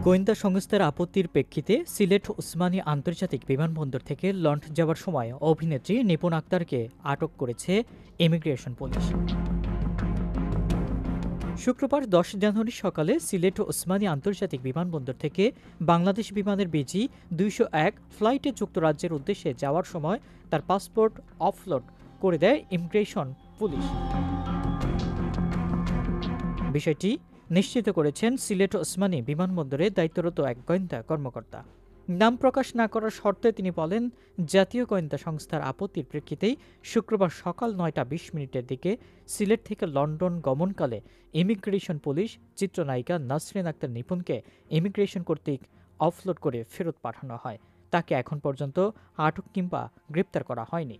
গোয়েন্দা সংস্থার আপত্তির প্রেক্ষিতে সিলেট ওসমানী আন্তর্জাতিক বিমানবন্দর থেকে লন্ডন যাওয়ার সময় অভিনেত্রী নিপুণ আক্তারকে আটক করেছে ইমিগ্রেশন পুলিশ। শুক্রবার 10 জানুয়ারি সকালে সিলেট ওসমানী আন্তর্জাতিক বিমানবন্দর থেকে বাংলাদেশ বিমানের বিজি 201 ফ্লাইটে যুক্তরাজ্যের উদ্দেশ্যে যাওয়ার সময় তার পাসপোর্ট অফলোড করে দেয় ইমিগ্রেশন পুলিশ। বিষয়টি নিশ্চিত করেছেন সিলেট ওসমানী বিমানবন্দরে দায়িত্বরত এক গোয়েন্দা কর্মকর্তা। নাম প্রকাশ না করার শর্তে তিনি বলেন, জাতীয় গোয়েন্দা সংস্থার আপত্তির প্রেক্ষিতেই শুক্রবার সকাল 9টা 20 মিনিটের দিকে সিলেট থেকে লন্ডন গমনকালে ইমিগ্রেশন পুলিশ চিত্রনায়িকা নাসরিন আক্তার নিপুণকে ইমিগ্রেশন কর্তৃক অফলোড করে ফেরত পাঠানো হয়। তাকে এখন পর্যন্ত আটক কিংবা গ্রেপ্তার করা হয়নি।